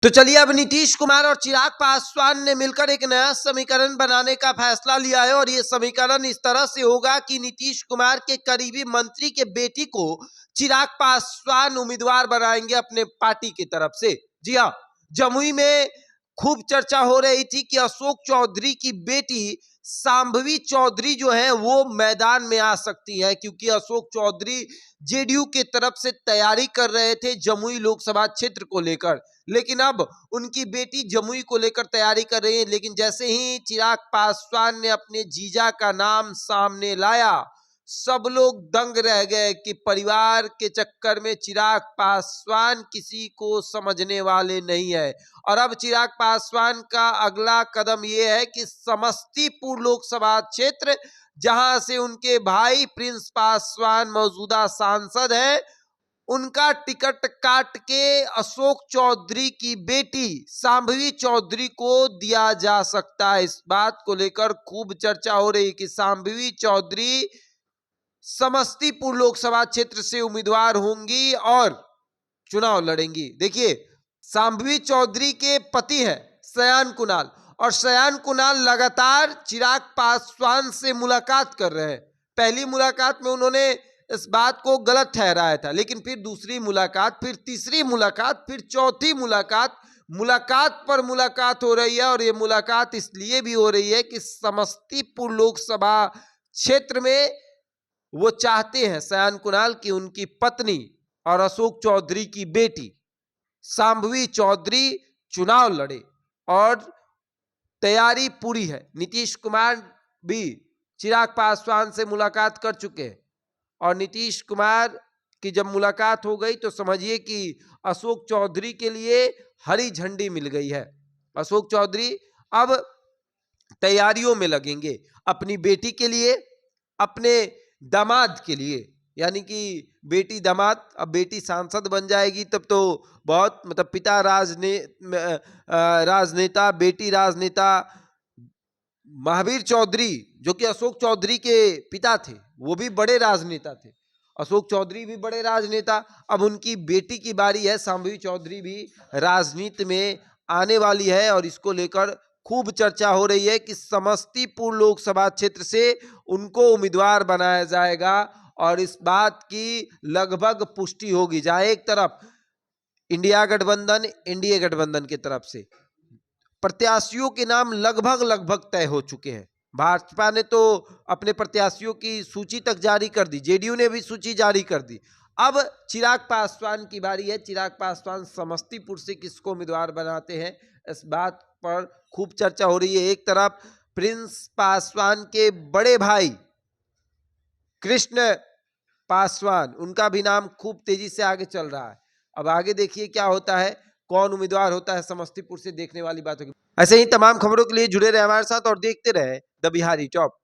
तो चलिए अब नीतीश कुमार और चिराग पासवान ने मिलकर एक नया समीकरण बनाने का फैसला लिया है और ये समीकरण इस तरह से होगा कि नीतीश कुमार के करीबी मंत्री के बेटी को चिराग पासवान उम्मीदवार बनाएंगे अपने पार्टी की तरफ से। जी हाँ, जमुई में खूब चर्चा हो रही थी कि अशोक चौधरी की बेटी शांभवी चौधरी जो है वो मैदान में आ सकती है, क्योंकि अशोक चौधरी जेडीयू की तरफ से तैयारी कर रहे थे जमुई लोकसभा क्षेत्र को लेकर, लेकिन अब उनकी बेटी जमुई को लेकर तैयारी कर रही है। लेकिन जैसे ही चिराग पासवान ने अपने जीजा का नाम सामने लाया, सब लोग दंग रह गए कि परिवार के चक्कर में चिराग पासवान किसी को समझने वाले नहीं है। और अब चिराग पासवान का अगला कदम यह है कि समस्तीपुर लोकसभा क्षेत्र, जहां से उनके भाई प्रिंस पासवान मौजूदा सांसद हैं, उनका टिकट काट के अशोक चौधरी की बेटी शांभवी चौधरी को दिया जा सकता है। इस बात को लेकर खूब चर्चा हो रही है कि शांभवी चौधरी समस्तीपुर लोकसभा क्षेत्र से उम्मीदवार होंगी और चुनाव लड़ेंगी। देखिए, शांभवी चौधरी के पति हैं सयान कुणाल, और सयान कुणाल लगातार चिराग पासवान से मुलाकात कर रहे हैं। पहली मुलाकात में उन्होंने इस बात को गलत ठहराया था, लेकिन फिर दूसरी मुलाकात, फिर तीसरी मुलाकात, फिर चौथी मुलाकात, मुलाकात पर मुलाकात हो रही है। और ये मुलाकात इसलिए भी हो रही है कि समस्तीपुर लोकसभा क्षेत्र में वो चाहते हैं सयान कुणाल की उनकी पत्नी और अशोक चौधरी की बेटी शांभवी चौधरी चुनाव लड़े, और तैयारी पूरी है। नीतीश कुमार भी चिराग पासवान से मुलाकात कर चुके हैं, और नीतीश कुमार की जब मुलाकात हो गई तो समझिए कि अशोक चौधरी के लिए हरी झंडी मिल गई है। अशोक चौधरी अब तैयारियों में लगेंगे अपनी बेटी के लिए, अपने दामाद के लिए, यानी कि बेटी दामाद, अब बेटी सांसद बन जाएगी तब तो बहुत पिता राजनेता, बेटी राजनेता। महावीर चौधरी जो कि अशोक चौधरी के पिता थे, वो भी बड़े राजनेता थे, अशोक चौधरी भी बड़े राजनेता। अब उनकी बेटी की बारी है, शांभवी चौधरी भी राजनीति में आने वाली है, और इसको लेकर खूब चर्चा हो रही है कि समस्तीपुर लोकसभा क्षेत्र से उनको उम्मीदवार बनाया जाएगा। और इस बात की लगभग पुष्टि होगी, जहां एक तरफ इंडिया गठबंधन, एनडीए गठबंधन की तरफ से प्रत्याशियों के नाम लगभग तय हो चुके हैं। भाजपा ने तो अपने प्रत्याशियों की सूची तक जारी कर दी, जेडीयू ने भी सूची जारी कर दी। अब चिराग पासवान की बारी है। चिराग पासवान समस्तीपुर से किसको उम्मीदवार बनाते हैं, इस बात पर खूब चर्चा हो रही है। एक तरफ प्रिंस पासवान के बड़े भाई कृष्ण पासवान, उनका भी नाम खूब तेजी से आगे चल रहा है। अब आगे देखिए क्या होता है, कौन उम्मीदवार होता है समस्तीपुर से, देखने वाली बात होगी। ऐसे ही तमाम खबरों के लिए जुड़े रहे हमारे साथ और देखते रहे द बिहारी टॉप।